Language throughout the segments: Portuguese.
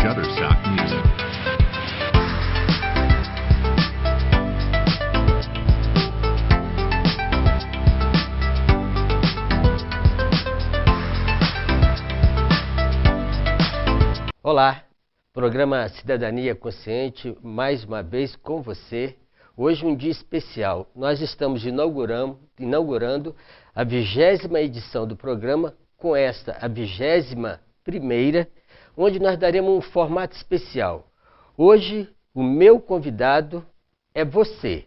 Shutterstock Music. Olá, programa Cidadania Consciente, mais uma vez com você. Hoje um dia especial. Nós estamos inaugurando a 20ª edição do programa, com esta, a 21ª, onde nós daremos um formato especial. Hoje, o meu convidado é você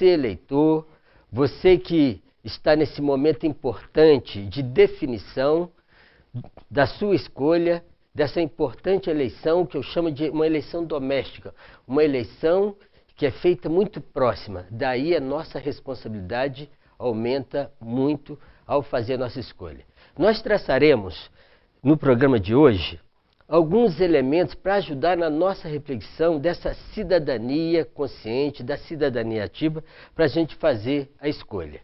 eleitor, você que está nesse momento importante de definição da sua escolha, dessa importante eleição que eu chamo de uma eleição doméstica, uma eleição que é feita muito próxima. Daí a nossa responsabilidade aumenta muito ao fazer a nossa escolha. Nós traçaremos no programa de hoje alguns elementos para ajudar na nossa reflexão dessa cidadania consciente, da cidadania ativa, para a gente fazer a escolha.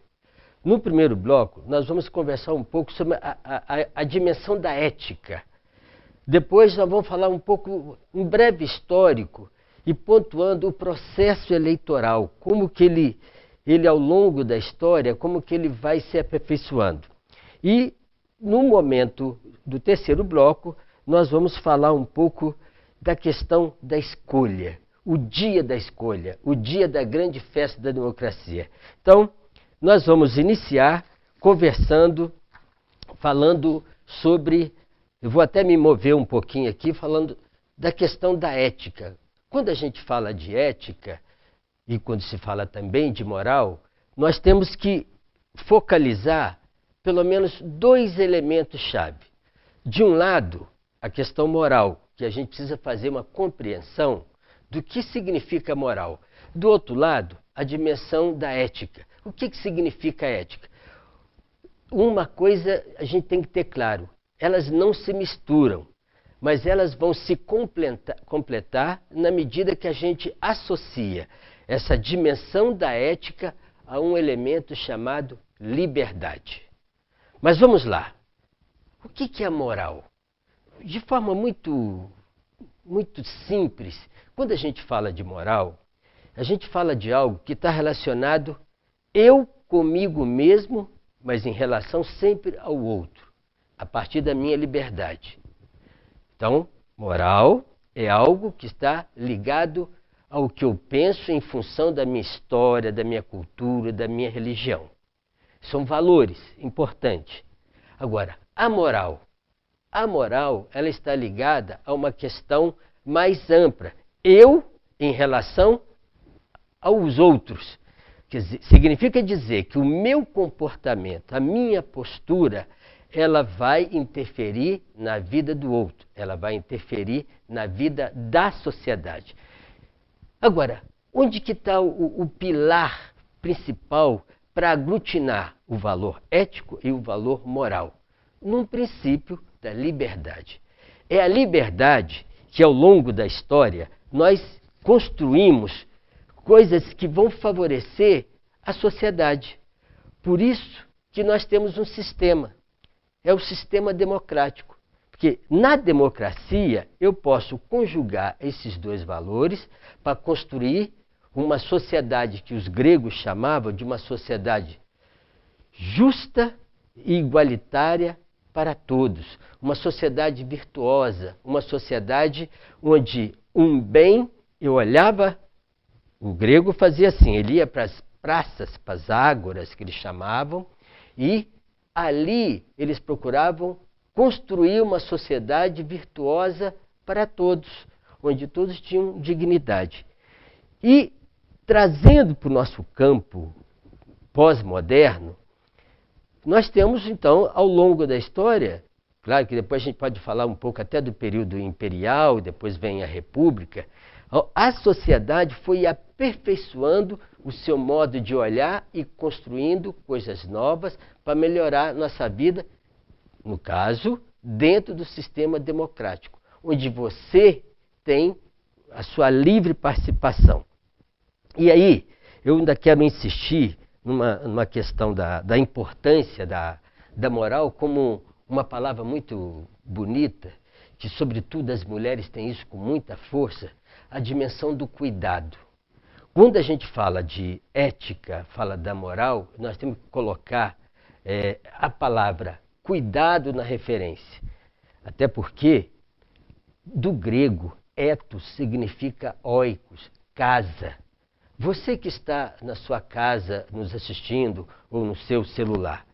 No primeiro bloco, nós vamos conversar um pouco sobre a dimensão da ética. Depois nós vamos falar um pouco, um breve histórico, e pontuando o processo eleitoral, como que ele ao longo da história, como que ele vai se aperfeiçoando. E no momento do terceiro bloco, nós vamos falar um pouco da questão da escolha, o dia da escolha, o dia da grande festa da democracia. Então, nós vamos iniciar conversando, falando sobre, eu vou até me mover um pouquinho aqui, falando da questão da ética. Quando a gente fala de ética, e quando se fala também de moral, nós temos que focalizar pelo menos dois elementos-chave. De um lado, a questão moral, que a gente precisa fazer uma compreensão do que significa moral. Do outro lado, a dimensão da ética. O que significa ética? Uma coisa a gente tem que ter claro, elas não se misturam, mas elas vão se completar na medida que a gente associa essa dimensão da ética a um elemento chamado liberdade. Mas vamos lá. O que é a moral? De forma muito simples, quando a gente fala de moral, a gente fala de algo que está relacionado eu comigo mesmo, mas em relação sempre ao outro, a partir da minha liberdade. Então, moral é algo que está ligado ao que eu penso em função da minha história, da minha cultura, da minha religião. São valores importantes. Agora, a moral, ela está ligada a uma questão mais ampla. Eu em relação aos outros. Significa dizer que o meu comportamento, a minha postura, ela vai interferir na vida do outro, ela vai interferir na vida da sociedade. Agora, onde que está o pilar principal para aglutinar o valor ético e o valor moral? Num princípio da liberdade. É a liberdade que ao longo da história nós construímos coisas que vão favorecer a sociedade. Por isso que nós temos um sistema. É o sistema democrático. Porque na democracia eu posso conjugar esses dois valores para construir uma sociedade que os gregos chamavam de uma sociedade justa e igualitária para todos. Uma sociedade virtuosa, uma sociedade onde um bem, eu olhava, o grego fazia assim, ele ia para as praças, para as ágoras que eles chamavam, e ali eles procuravam construir uma sociedade virtuosa para todos, onde todos tinham dignidade. E trazendo para o nosso campo pós-moderno, nós temos então, ao longo da história, claro que depois a gente pode falar um pouco até do período imperial, depois vem a república, a sociedade foi aperfeiçoando o seu modo de olhar e construindo coisas novas para melhorar nossa vida, no caso, dentro do sistema democrático, onde você tem a sua livre participação. E aí, eu ainda quero insistir numa questão da importância da moral como uma palavra muito bonita, que sobretudo as mulheres têm isso com muita força, a dimensão do cuidado. Quando a gente fala de ética, fala da moral, nós temos que colocar a palavra cuidado na referência. Até porque, do grego, ethos significa oikos, casa. Você que está na sua casa nos assistindo ou no seu celular,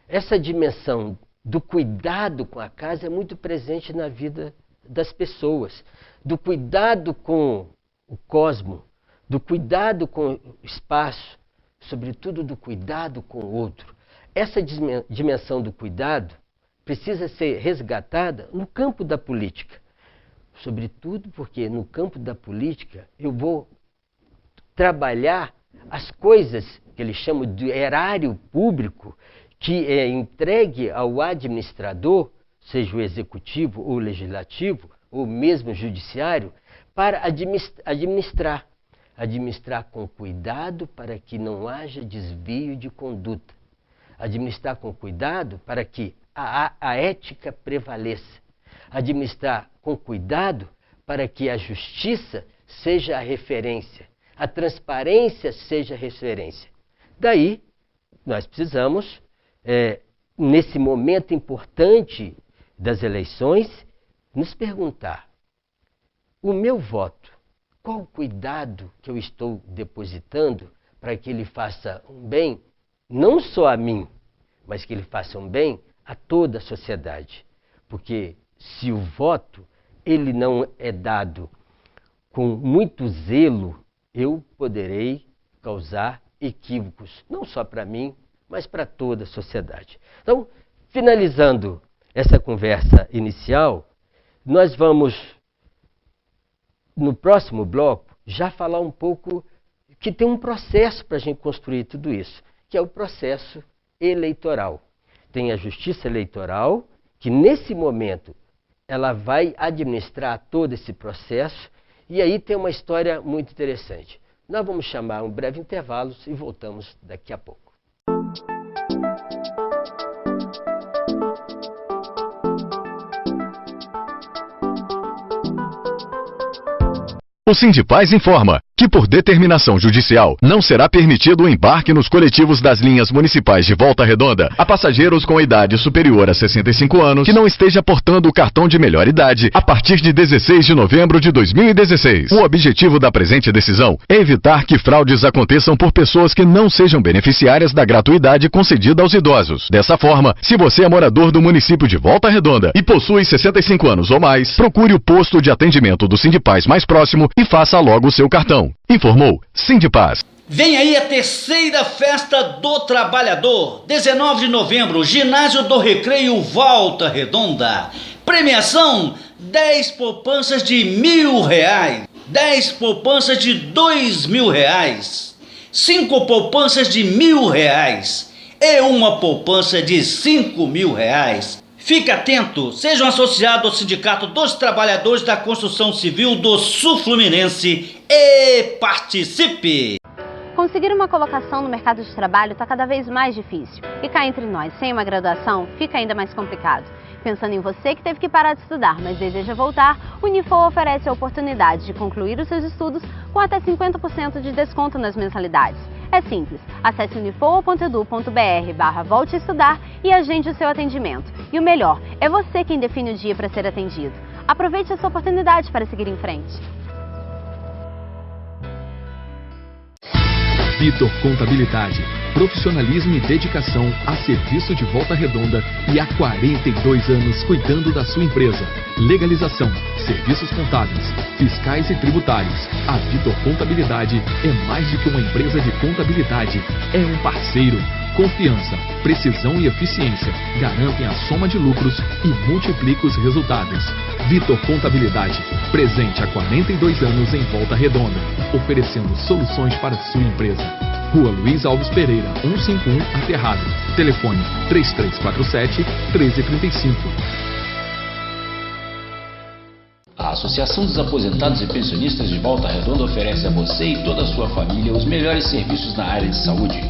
essa dimensão do cuidado com a casa é muito presente na vida das pessoas, do cuidado com o cosmo, do cuidado com o espaço, sobretudo do cuidado com o outro. Essa dimensão do cuidado precisa ser resgatada no campo da política, sobretudo porque no campo da política eu vou trabalhar as coisas que eles chamam de erário público, que é entregue ao administrador, seja o executivo ou o legislativo, ou mesmo o judiciário, para administrar. Administrar com cuidado para que não haja desvio de conduta. Administrar com cuidado para que a ética prevaleça. Administrar com cuidado para que a justiça seja a referência. A transparência seja a referência. Daí, nós precisamos, nesse momento importante das eleições, nos perguntar: o meu voto, qual o cuidado que eu estou depositando para que ele faça um bem, não só a mim, mas que ele faça um bem a toda a sociedade? Porque se o voto ele não é dado com muito zelo, eu poderei causar equívocos, não só para mim, mas para toda a sociedade. Então, finalizando essa conversa inicial, nós vamos, no próximo bloco, já falar um pouco que tem um processo para a gente construir tudo isso, que é o processo eleitoral. Tem a justiça eleitoral, que nesse momento ela vai administrar todo esse processo, e aí tem uma história muito interessante. Nós vamos chamar um breve intervalo e voltamos daqui a pouco. O Sindipaz informa que, por determinação judicial, não será permitido o embarque nos coletivos das linhas municipais de Volta Redonda a passageiros com idade superior a 65 anos que não esteja portando o cartão de melhor idade a partir de 16 de novembro de 2016. O objetivo da presente decisão é evitar que fraudes aconteçam por pessoas que não sejam beneficiárias da gratuidade concedida aos idosos. Dessa forma, se você é morador do município de Volta Redonda e possui 65 anos ou mais, procure o posto de atendimento do Sindipaz mais próximo e faça logo o seu cartão. Informou Sindipaz. Vem aí a terceira festa do trabalhador, 19 de novembro, ginásio do Recreio Volta Redonda. Premiação, 10 poupanças de R$1.000, 10 poupanças de R$2.000, 5 poupanças de R$1.000 e uma poupança de R$5.000. Fique atento, seja um associado ao Sindicato dos Trabalhadores da Construção Civil do Sul Fluminense e participe! Conseguir uma colocação no mercado de trabalho está cada vez mais difícil. E cá entre nós, sem uma graduação, fica ainda mais complicado. Pensando em você que teve que parar de estudar, mas deseja voltar, o Unifor oferece a oportunidade de concluir os seus estudos com até 50% de desconto nas mensalidades. É simples, acesse unifor.edu.br/volte a estudar e agende o seu atendimento. E o melhor, é você quem define o dia para ser atendido. Aproveite essa oportunidade para seguir em frente. Vitor Contabilidade, profissionalismo e dedicação a serviço de Volta Redonda e há 42 anos cuidando da sua empresa. Legalização, serviços contábeis, fiscais e tributários. A Vitor Contabilidade é mais do que uma empresa de contabilidade, é um parceiro. Confiança, precisão e eficiência garantem a soma de lucros e multiplicam os resultados. Vitor Contabilidade, presente há 42 anos em Volta Redonda, oferecendo soluções para a sua empresa. Rua Luiz Alves Pereira, 151, Aterrado. Telefone 3347-1335. A Associação dos Aposentados e Pensionistas de Volta Redonda oferece a você e toda a sua família os melhores serviços na área de saúde.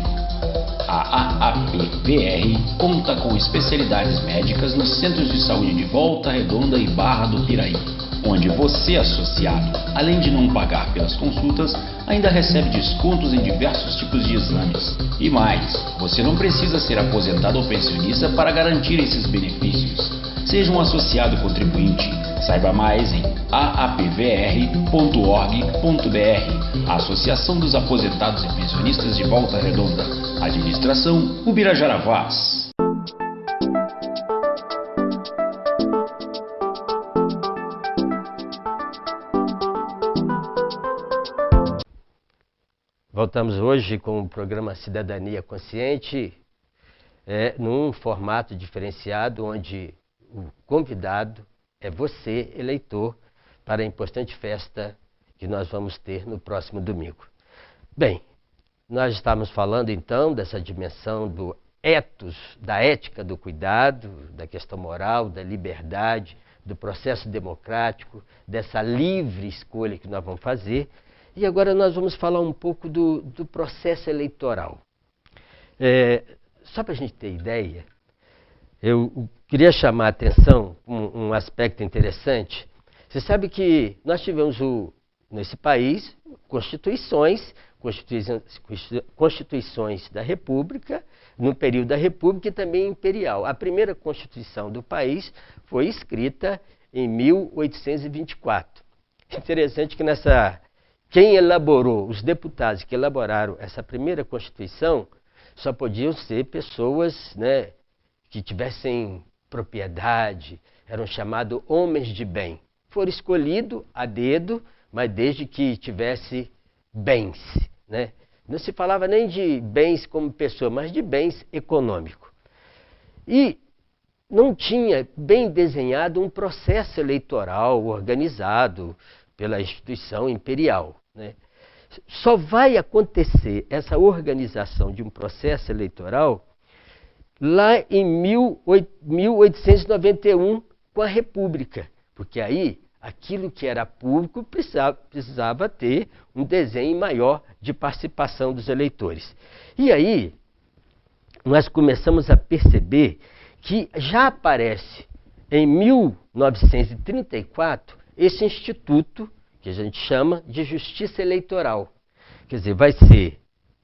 A AAPVR conta com especialidades médicas nos centros de saúde de Volta Redonda e Barra do Piraí, onde você, associado, além de não pagar pelas consultas, ainda recebe descontos em diversos tipos de exames. E mais, você não precisa ser aposentado ou pensionista para garantir esses benefícios. Seja um associado contribuinte. Saiba mais em aapvr.org.br. Associação dos Aposentados e Pensionistas de Volta Redonda. Administração Ubirajara Vaz. Voltamos hoje com o programa Cidadania Consciente, num formato diferenciado, onde o convidado é você, eleitor, para a importante festa que nós vamos ter no próximo domingo. Bem, nós estamos falando então dessa dimensão do ethos, da ética do cuidado, da questão moral, da liberdade, do processo democrático, dessa livre escolha que nós vamos fazer. E agora nós vamos falar um pouco do processo eleitoral. Só para a gente ter ideia, eu queria chamar a atenção um aspecto interessante. Você sabe que nós tivemos nesse país constituições da República, no período da República e também imperial. A primeira Constituição do país foi escrita em 1824. Interessante que quem elaborou, os deputados que elaboraram essa primeira Constituição, só podiam ser pessoas, né, que tivessem propriedade, eram chamados homens de bem. Foram escolhidos a dedo, mas desde que tivesse bens, né? Não se falava nem de bens como pessoa, mas de bens econômicos. E não tinha bem desenhado um processo eleitoral organizado pela instituição imperial, né? Só vai acontecer essa organização de um processo eleitoral lá em 1891, com a República, porque aí aquilo que era público precisava ter um desenho maior de participação dos eleitores. E aí nós começamos a perceber que já aparece em 1934 esse instituto que a gente chama de Justiça Eleitoral. Quer dizer, vai ser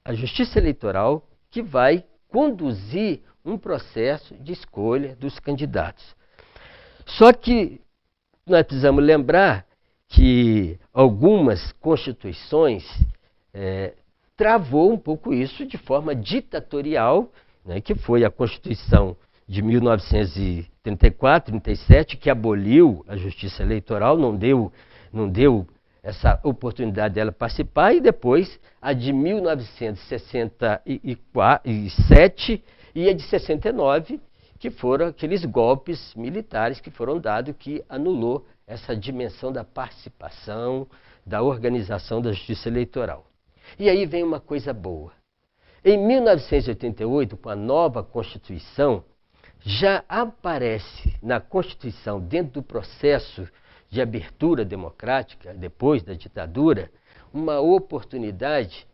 a Justiça Eleitoral que vai conduzir um processo de escolha dos candidatos. Só que nós precisamos lembrar que algumas constituições travou um pouco isso de forma ditatorial, né, que foi a Constituição de 1934, 37, que aboliu a Justiça Eleitoral, não deu essa oportunidade dela participar, e depois a de 1967 e a de 69, que foram aqueles golpes militares que foram dados, que anulou essa dimensão da participação, da organização da justiça eleitoral. E aí vem uma coisa boa. Em 1988, com a nova Constituição, já aparece na Constituição, dentro do processo de abertura democrática, depois da ditadura, uma oportunidade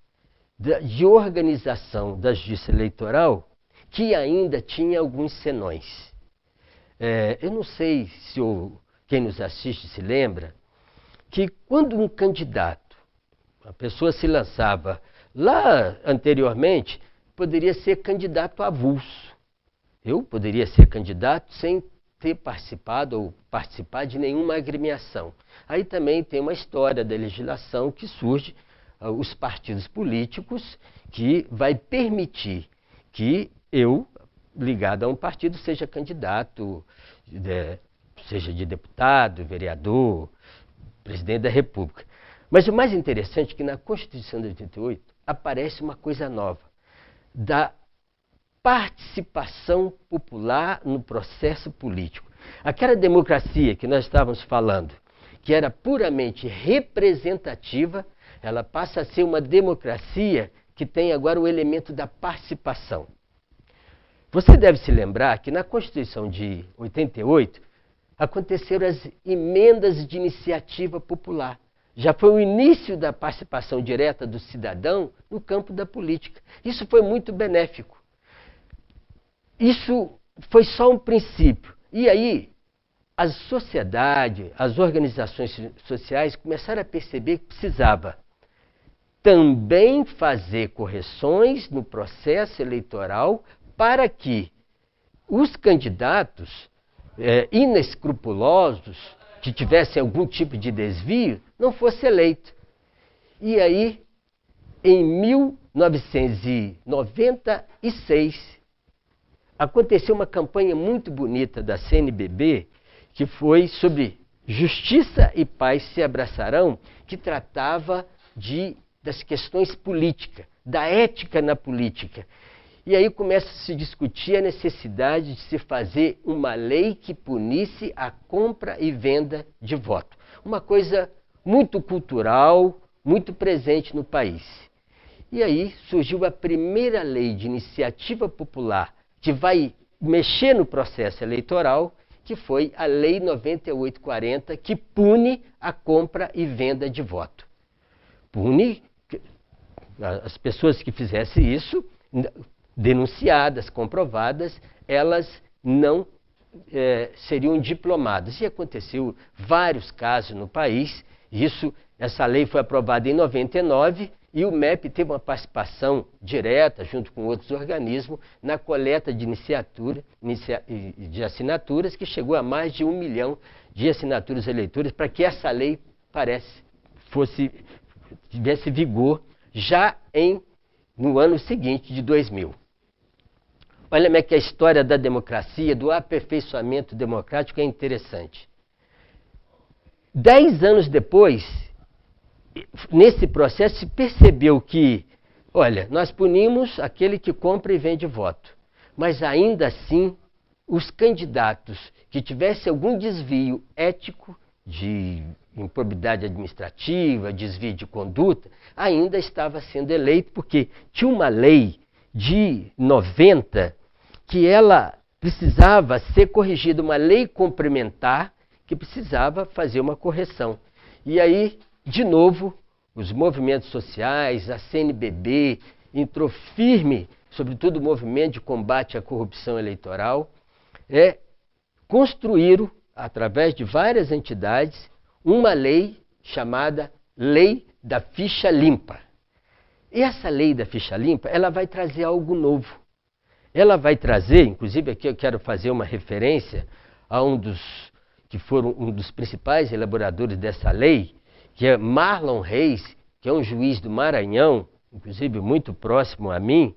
de organização da justiça eleitoral que ainda tinha alguns senões. Eu não sei se quem nos assiste se lembra que quando um candidato, a pessoa se lançava lá anteriormente, poderia ser candidato avulso. Eu poderia ser candidato sem ter participado ou participar de nenhuma agremiação. Aí também tem uma história da legislação que surge, os partidos políticos, que vai permitir que eu, ligado a um partido, seja candidato, seja de deputado, vereador, presidente da República. Mas o mais interessante é que na Constituição de 88 aparece uma coisa nova, da participação popular no processo político. Aquela democracia que nós estávamos falando, que era puramente representativa, ela passa a ser uma democracia que tem agora o elemento da participação. Você deve se lembrar que na Constituição de 88 aconteceram as emendas de iniciativa popular. já foi o início da participação direta do cidadão no campo da política. Isso foi muito benéfico. Isso foi só um princípio. E aí, a sociedade, as organizações sociais começaram a perceber que precisava também fazer correções no processo eleitoral para que os candidatos inescrupulosos, que tivessem algum tipo de desvio, não fosse eleito. E aí, em 1996, aconteceu uma campanha muito bonita da CNBB, que foi sobre Justiça e Paz se abraçarão, que tratava das questões políticas, da ética na política. E aí começa a se discutir a necessidade de se fazer uma lei que punisse a compra e venda de voto. Uma coisa muito cultural, muito presente no país. E aí surgiu a primeira lei de iniciativa popular que vai mexer no processo eleitoral, que foi a Lei 9840, que pune a compra e venda de voto. Pune as pessoas que fizessem isso, denunciadas, comprovadas, elas não seriam diplomadas. E aconteceu vários casos no país. Essa lei foi aprovada em 99 e o MEP teve uma participação direta, junto com outros organismos, na coleta de de assinaturas, que chegou a mais de 1 milhão de assinaturas eleitorais, para que essa lei tivesse vigor já no ano seguinte, de 2000. Olha como é que a história da democracia, do aperfeiçoamento democrático é interessante. 10 anos depois, nesse processo se percebeu que, olha, nós punimos aquele que compra e vende voto, mas ainda assim os candidatos que tivessem algum desvio ético, de improbidade administrativa, desvio de conduta, ainda estava sendo eleito, porque tinha uma lei de 90 que ela precisava ser corrigida, uma lei complementar que precisava fazer uma correção. E aí, de novo, os movimentos sociais, a CNBB, entrou firme, sobretudo o movimento de combate à corrupção eleitoral, construíram, através de várias entidades, uma lei chamada Lei da Ficha Limpa. E essa Lei da Ficha Limpa, ela vai trazer algo novo. Ela vai trazer, inclusive aqui eu quero fazer uma referência a um dos principais elaboradores dessa lei, que é Marlon Reis, que é um juiz do Maranhão, inclusive muito próximo a mim.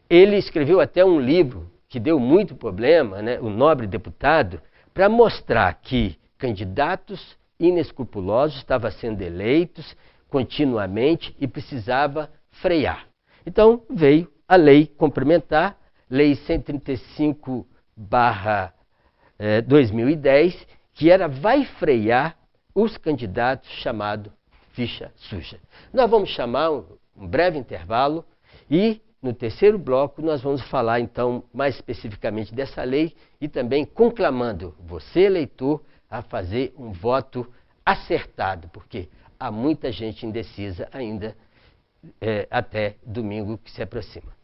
Ele escreveu até um livro que deu muito problema, né, o Nobre Deputado, para mostrar que candidatos inescrupulosos estavam sendo eleitos continuamente e precisava frear. Então veio a lei complementar, Lei 135/2010, que vai frear os candidatos chamado ficha suja. Nós vamos chamar um breve intervalo e no terceiro bloco nós vamos falar então mais especificamente dessa lei e também conclamando você, eleitor, a fazer um voto acertado, porque há muita gente indecisa ainda até domingo que se aproxima.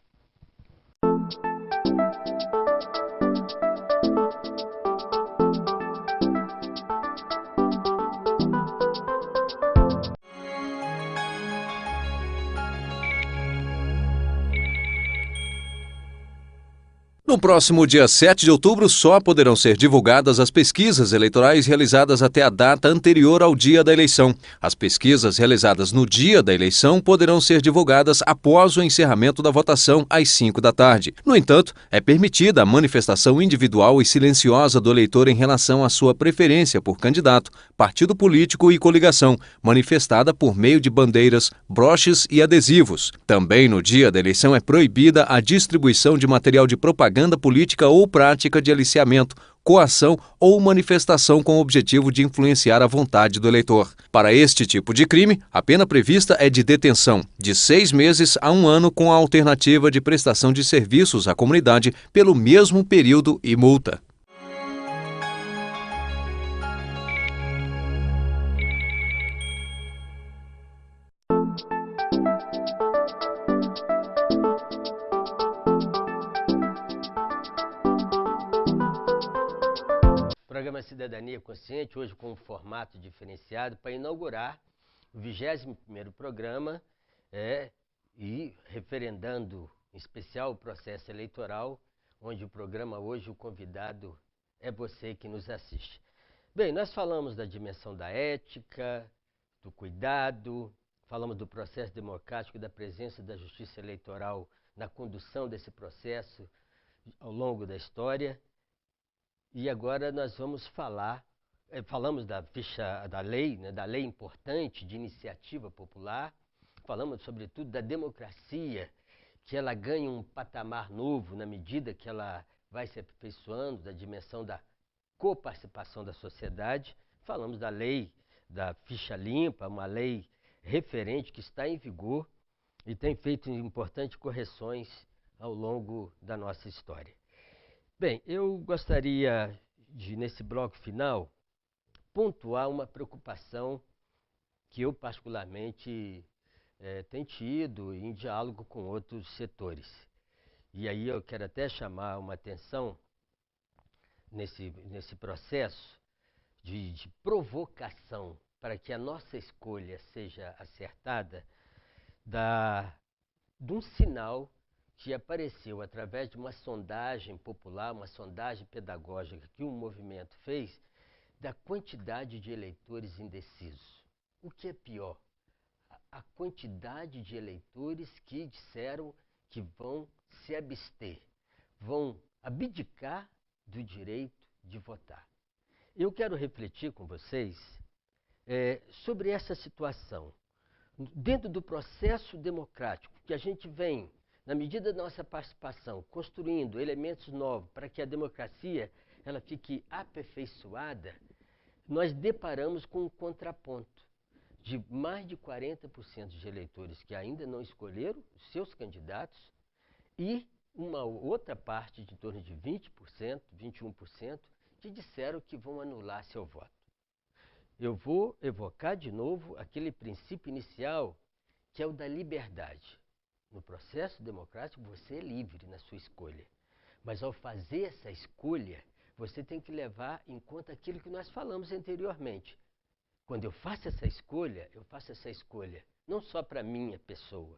No próximo dia 7 de outubro, só poderão ser divulgadas as pesquisas eleitorais realizadas até a data anterior ao dia da eleição. As pesquisas realizadas no dia da eleição poderão ser divulgadas após o encerramento da votação, às 5 da tarde. No entanto, é permitida a manifestação individual e silenciosa do eleitor em relação à sua preferência por candidato, partido político e coligação, manifestada por meio de bandeiras, broches e adesivos. Também no dia da eleição é proibida a distribuição de material de propaganda política ou prática de aliciamento, coação ou manifestação com o objetivo de influenciar a vontade do eleitor. Para este tipo de crime, a pena prevista é de detenção de 6 meses a 1 ano com a alternativa de prestação de serviços à comunidade pelo mesmo período e multa. programa Cidadania Consciente, hoje com um formato diferenciado, para inaugurar o 21º programa e referendando em especial o processo eleitoral, onde o programa hoje, o convidado é você que nos assiste. Bem, nós falamos da dimensão da ética, do cuidado, falamos do processo democrático, da presença da justiça eleitoral na condução desse processo ao longo da história. E agora nós vamos falamos da ficha da lei, né, da lei importante de iniciativa popular, falamos sobretudo da democracia, que ela ganha um patamar novo na medida que ela vai se aperfeiçoando, da dimensão da coparticipação da sociedade. Falamos da lei da ficha limpa, uma lei referente que está em vigor e tem feito importantes correções ao longo da nossa história. Bem, eu gostaria de, nesse bloco final, pontuar uma preocupação que eu particularmente tenho tido em diálogo com outros setores. E aí eu quero até chamar uma atenção nesse processo de provocação para que a nossa escolha seja acertada, de um sinal que apareceu através de uma sondagem popular, uma sondagem pedagógica que um movimento fez, da quantidade de eleitores indecisos. O que é pior? A quantidade de eleitores que disseram que vão se abster, vão abdicar do direito de votar. Eu quero refletir com vocês sobre essa situação. Dentro do processo democrático que a gente vem, na medida da nossa participação, construindo elementos novos para que a democracia ela fique aperfeiçoada, nós deparamos com um contraponto de mais de 40% de eleitores que ainda não escolheram os seus candidatos e uma outra parte de em torno de 20%, 21%, que disseram que vão anular seu voto. Eu vou evocar de novo aquele princípio inicial que é o da liberdade. No processo democrático, você é livre na sua escolha. Mas ao fazer essa escolha, você tem que levar em conta aquilo que nós falamos anteriormente. Quando eu faço essa escolha não só para a minha pessoa.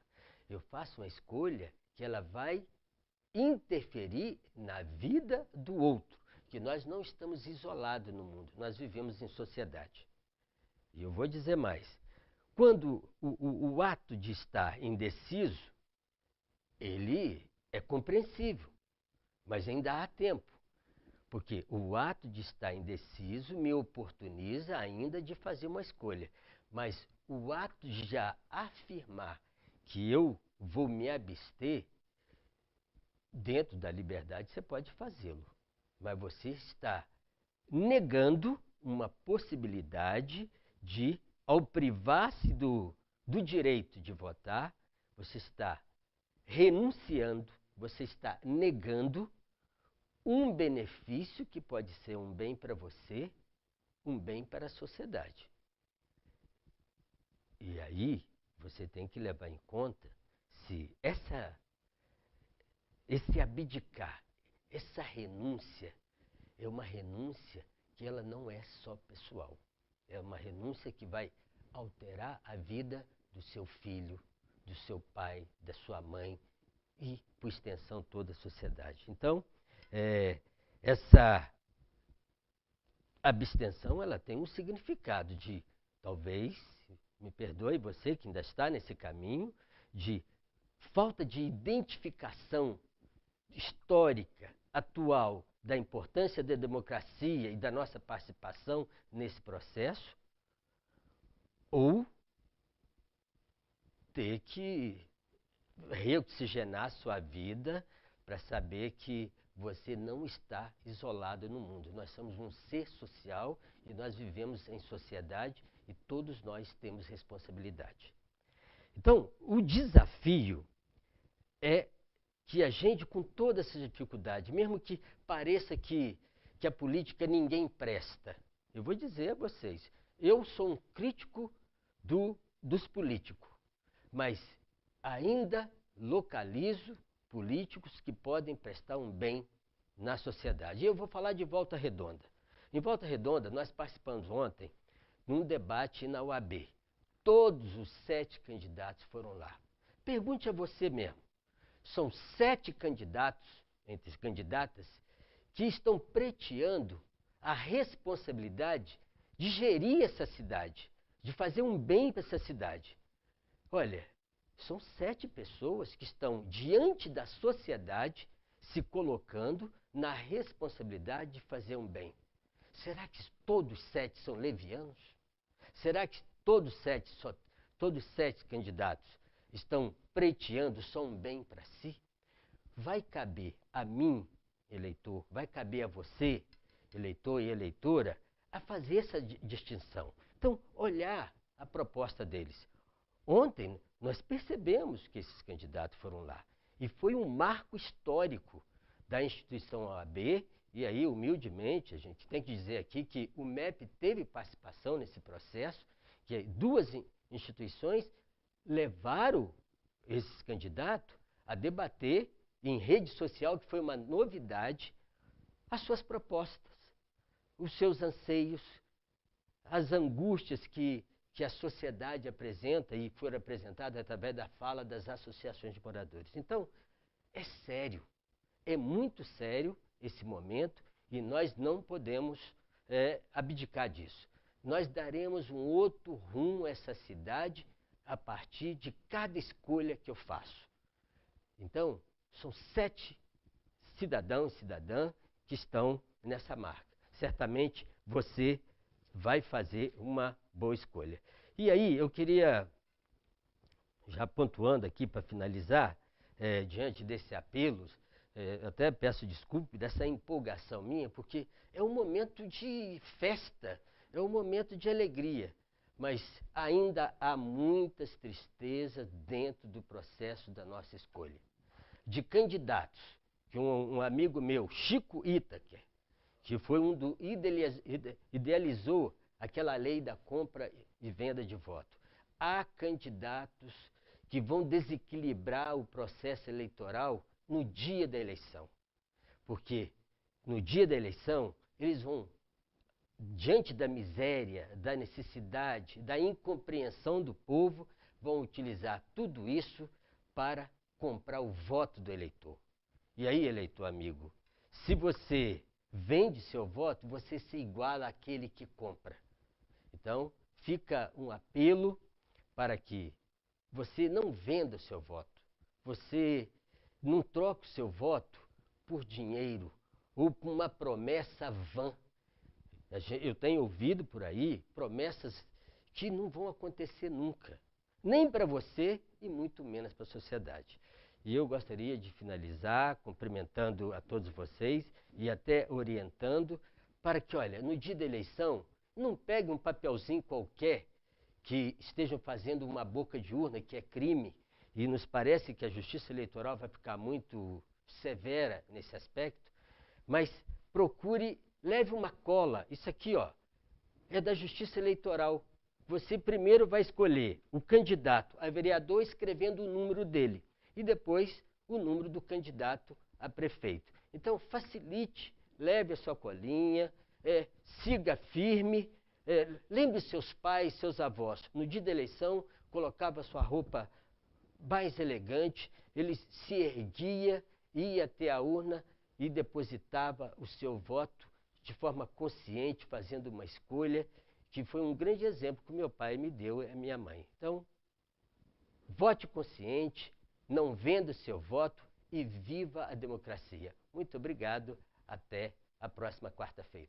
Eu faço uma escolha que ela vai interferir na vida do outro. Que nós não estamos isolados no mundo, nós vivemos em sociedade. E eu vou dizer mais. Quando o ato de estar indeciso, ele é compreensível, mas ainda há tempo, porque o ato de estar indeciso me oportuniza ainda de fazer uma escolha, mas o ato de já afirmar que eu vou me abster, dentro da liberdade você pode fazê-lo, mas você está negando uma possibilidade de, ao privar-se do direito de votar, você está renunciando, você está negando um benefício que pode ser um bem para você, um bem para a sociedade. E aí você tem que levar em conta se esse abdicar, essa renúncia, é uma renúncia que ela não é só pessoal. É uma renúncia que vai alterar a vida do seu filho, do seu pai, da sua mãe e, por extensão, toda a sociedade. Então, essa abstenção ela tem um significado de, talvez, me perdoe você que ainda está nesse caminho, de falta de identificação histórica, atual, da importância da democracia e da nossa participação nesse processo, ou ter que reoxigenar sua vida para saber que você não está isolado no mundo. Nós somos um ser social e nós vivemos em sociedade e todos nós temos responsabilidade. Então, o desafio é que a gente, com toda essa dificuldade, mesmo que pareça que a política ninguém presta, eu vou dizer a vocês, eu sou um crítico dos políticos, mas ainda localizo políticos que podem prestar um bem na sociedade. E eu vou falar de Volta Redonda. Em Volta Redonda, nós participamos ontem num debate na UAB. Todos os 7 candidatos foram lá. Pergunte a você mesmo. São 7 candidatos, entre candidatas, que estão pleiteando a responsabilidade de gerir essa cidade, de fazer um bem para essa cidade. Olha, são 7 pessoas que estão diante da sociedade se colocando na responsabilidade de fazer um bem. Será que todos 7 são levianos? Será que todos 7 candidatos estão pleiteando só um bem para si? Vai caber a mim, eleitor, vai caber a você, eleitor e eleitora, a fazer essa distinção. Então, olhar a proposta deles. Ontem, nós percebemos que esses candidatos foram lá. E foi um marco histórico da instituição OAB. E aí, humildemente, a gente tem que dizer aqui que o MEP teve participação nesse processo, que 2 instituições levaram esses candidatos a debater em rede social, que foi uma novidade, as suas propostas, os seus anseios, as angústias que a sociedade apresenta e foram apresentadas através da fala das associações de moradores. Então, é sério, é muito sério esse momento e nós não podemos abdicar disso. Nós daremos um outro rumo a essa cidade a partir de cada escolha que eu faço. Então, são 7 cidadãos e cidadãs que estão nessa marca. Certamente você vai fazer uma boa escolha. E aí, eu queria, já pontuando aqui para finalizar, diante desse apelo, até peço desculpa dessa empolgação minha, porque é um momento de festa, é um momento de alegria, mas ainda há muitas tristezas dentro do processo da nossa escolha. De candidatos, que um amigo meu, Chico Itaker, que foi idealizou aquela lei da compra e venda de voto. Há candidatos que vão desequilibrar o processo eleitoral no dia da eleição. Porque no dia da eleição, eles vão, diante da miséria, da necessidade, da incompreensão do povo, vão utilizar tudo isso para comprar o voto do eleitor. E aí, eleitor amigo, se você vende seu voto, você se iguala àquele que compra. Então, fica um apelo para que você não venda o seu voto. Você não troque o seu voto por dinheiro ou por uma promessa vã. Eu tenho ouvido por aí promessas que não vão acontecer nunca. Nem para você e muito menos para a sociedade. E eu gostaria de finalizar cumprimentando a todos vocês e até orientando para que, olha, no dia da eleição, não pegue um papelzinho qualquer que estejam fazendo uma boca de urna, que é crime, e nos parece que a Justiça Eleitoral vai ficar muito severa nesse aspecto, mas procure, leve uma cola. Isso aqui, ó, é da Justiça Eleitoral. Você primeiro vai escolher o candidato a vereador escrevendo o número dele e depois o número do candidato a prefeito. Então, facilite, leve a sua colinha, siga firme, lembre seus pais, seus avós. No dia da eleição, colocava sua roupa mais elegante, ele se erguia, ia até a urna e depositava o seu voto de forma consciente, fazendo uma escolha que foi um grande exemplo que meu pai me deu e a minha mãe. Então, vote consciente, não venda o seu voto e viva a democracia. Muito obrigado, até a próxima quarta-feira.